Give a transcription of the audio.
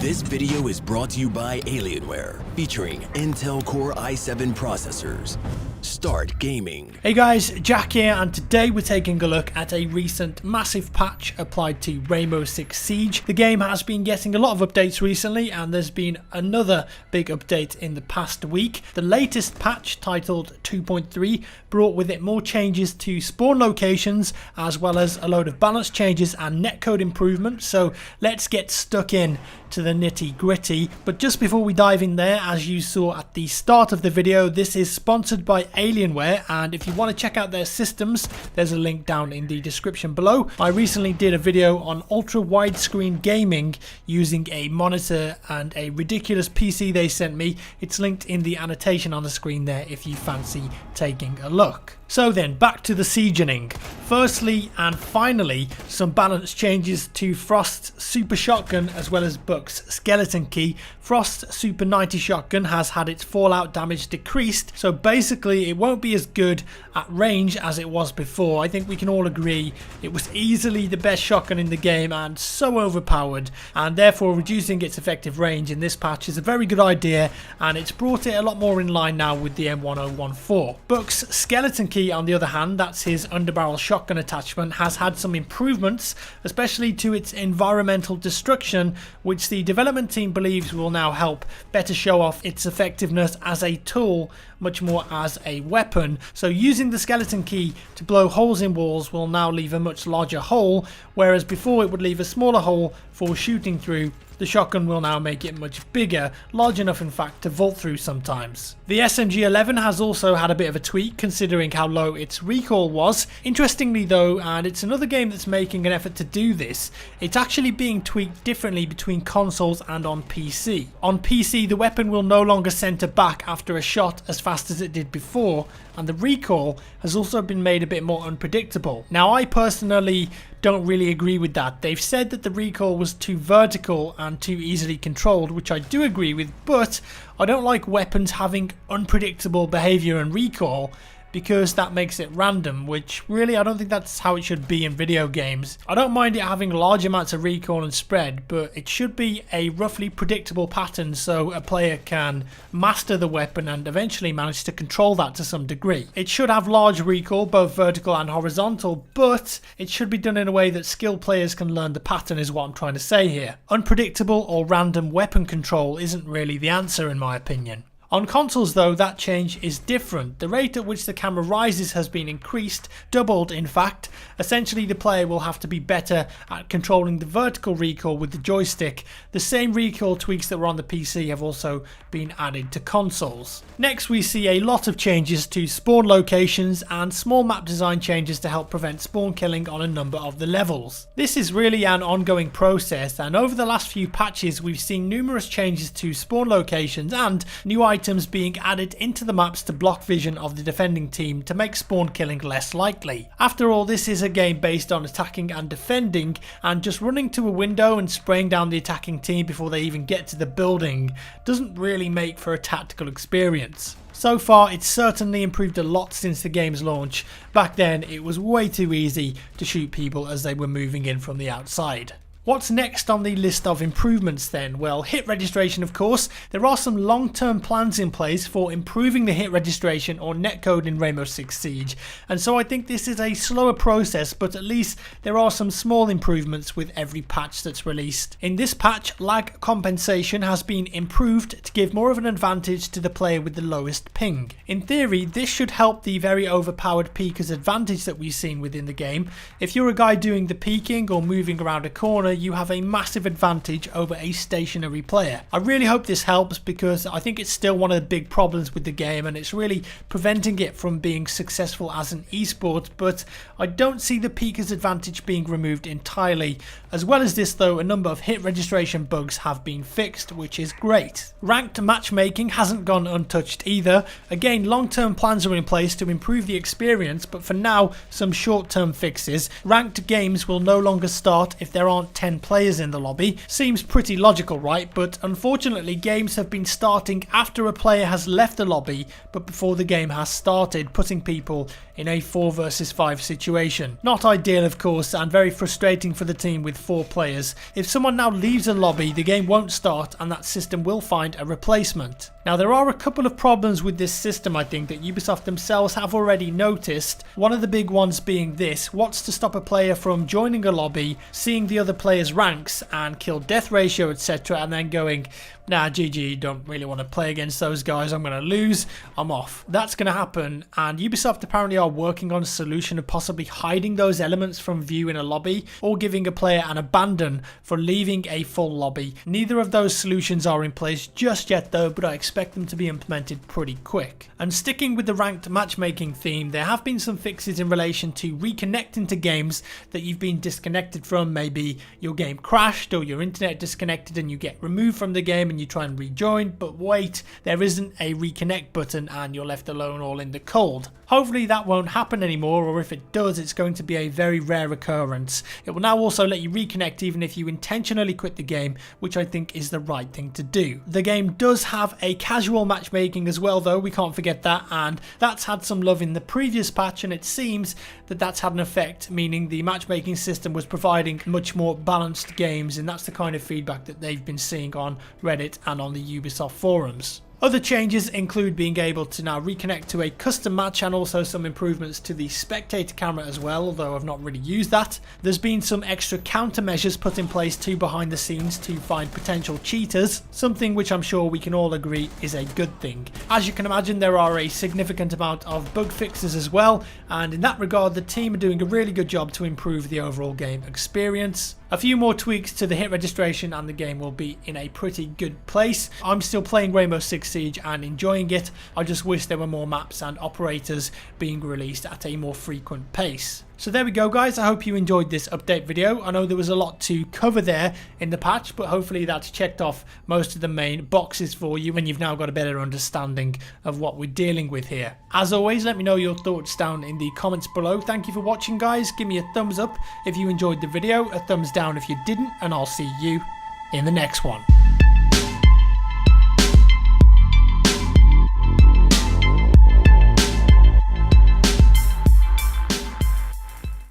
This video is brought to you by Alienware, featuring Intel Core i7 processors. Start gaming. Hey guys, Jack here, and today we're taking a look at a recent massive patch applied to Rainbow Six Siege. The game has been getting a lot of updates recently, and there's been another big update in the past week. The latest patch, titled 2.3, brought with it more changes to spawn locations, as well as a load of balance changes and netcode improvements. So let's get stuck in to the nitty gritty. But just before we dive in there, as you saw at the start of the video, this is sponsored by Alienware, and if you want to check out their systems, there's a link down in the description below. I recently did a video on ultra widescreen gaming using a monitor and a ridiculous PC they sent me. It's linked in the annotation on the screen there if you fancy taking a look. So then, back to the siegening. Firstly and finally, some balance changes to Frost's Super Shotgun as well as Buck's Skeleton Key. Frost's Super 90 Shotgun has had its fallout damage decreased, so basically it won't be as good at range as it was before. I think we can all agree it was easily the best shotgun in the game and so overpowered, and therefore reducing its effective range in this patch is a very good idea, and it's brought it a lot more in line now with the M1014. Buck's Skeleton Key, on the other hand, that's his underbarrel shotgun attachment, has had some improvements, especially to its environmental destruction, which the development team believes will now help better show off its effectiveness as a tool much more as a weapon. So using the Skeleton Key to blow holes in walls will now leave a much larger hole, whereas before it would leave a smaller hole for shooting through. The shotgun will now make it much bigger, large enough in fact to vault through sometimes. The SMG-11 has also had a bit of a tweak considering how low its recoil was. Interestingly though, and it's another game that's making an effort to do this, it's actually being tweaked differently between consoles and on PC. On PC, the weapon will no longer center back after a shot as fast as it did before, and the recoil has also been made a bit more unpredictable. Now, I personally don't really agree with that. They've said that the recoil was too vertical and too easily controlled, which I do agree with, but I don't like weapons having unpredictable behavior and recoil, because that makes it random, which really I don't think that's how it should be in video games. I don't mind it having large amounts of recoil and spread, but it should be a roughly predictable pattern so a player can master the weapon and eventually manage to control that to some degree. It should have large recoil, both vertical and horizontal, but it should be done in a way that skilled players can learn the pattern, is what I'm trying to say here. Unpredictable or random weapon control isn't really the answer in my opinion. On consoles though, that change is different. The rate at which the camera rises has been increased, doubled in fact. Essentially the player will have to be better at controlling the vertical recoil with the joystick. The same recoil tweaks that were on the PC have also been added to consoles. Next we see a lot of changes to spawn locations and small map design changes to help prevent spawn killing on a number of the levels. This is really an ongoing process, and over the last few patches we've seen numerous changes to spawn locations and new items being added into the maps to block vision of the defending team to make spawn killing less likely. After all, this is a game based on attacking and defending, and just running to a window and spraying down the attacking team before they even get to the building doesn't really make for a tactical experience. So far, it's certainly improved a lot since the game's launch. Back then, it was way too easy to shoot people as they were moving in from the outside. What's next on the list of improvements then? Well, hit registration of course. There are some long-term plans in place for improving the hit registration or netcode in Rainbow Six Siege, and so I think this is a slower process, but at least there are some small improvements with every patch that's released. In this patch, lag compensation has been improved to give more of an advantage to the player with the lowest ping. In theory, this should help the very overpowered peeker's advantage that we've seen within the game. If you're a guy doing the peeking or moving around a corner, you have a massive advantage over a stationary player. I really hope this helps, because I think it's still one of the big problems with the game and it's really preventing it from being successful as an esport, but I don't see the peeker's advantage being removed entirely. As well as this though, a number of hit registration bugs have been fixed, which is great. Ranked matchmaking hasn't gone untouched either. Again, long-term plans are in place to improve the experience, but for now some short-term fixes. Ranked games will no longer start if there aren't 10 players in the lobby. Seems pretty logical, right? But unfortunately, games have been starting after a player has left the lobby, but before the game has started, putting people in a 4 versus 5 situation. Not ideal, of course, and very frustrating for the team with 4 players. If someone now leaves a lobby, the game won't start and that system will find a replacement. Now, there are a couple of problems with this system, I think, that Ubisoft themselves have already noticed. One of the big ones being this: what's to stop a player from joining a lobby, seeing the other player's ranks and kill death ratio, etc., and then going, nah, GG, don't really want to play against those guys, I'm going to lose, I'm off. That's going to happen, and Ubisoft apparently are working on a solution of possibly hiding those elements from view in a lobby, or giving a player an abandon for leaving a full lobby. Neither of those solutions are in place just yet though, but I expect them to be implemented pretty quick. And sticking with the ranked matchmaking theme, there have been some fixes in relation to reconnecting to games that you've been disconnected from. Maybe your game crashed or your internet disconnected and you get removed from the game and you try and rejoin, but wait, there isn't a reconnect button and you're left alone all in the cold. Hopefully that won't happen anymore, or if it does, it's going to be a very rare occurrence. It will now also let you reconnect even if you intentionally quit the game, which I think is the right thing to do. The game does have a casual matchmaking as well though, we can't forget that, and that's had some love in the previous patch, and it seems that that's had an effect, meaning the matchmaking system was providing much more balanced games, and that's the kind of feedback that they've been seeing on Reddit and on the Ubisoft forums. Other changes include being able to now reconnect to a custom match, and also some improvements to the spectator camera as well, although I've not really used that. There's been some extra countermeasures put in place too behind the scenes to find potential cheaters, something which I'm sure we can all agree is a good thing. As you can imagine, there are a significant amount of bug fixes as well, and in that regard the team are doing a really good job to improve the overall game experience. A few more tweaks to the hit registration and the game will be in a pretty good place. I'm still playing Rainbow Six Siege and enjoying it. I just wish there were more maps and operators being released at a more frequent pace. So there we go guys, I hope you enjoyed this update video. I know there was a lot to cover there in the patch, but hopefully that's checked off most of the main boxes for you and you've now got a better understanding of what we're dealing with here. As always, let me know your thoughts down in the comments below. Thank you for watching guys, give me a thumbs up if you enjoyed the video, a thumbs down if you didn't, and I'll see you in the next one.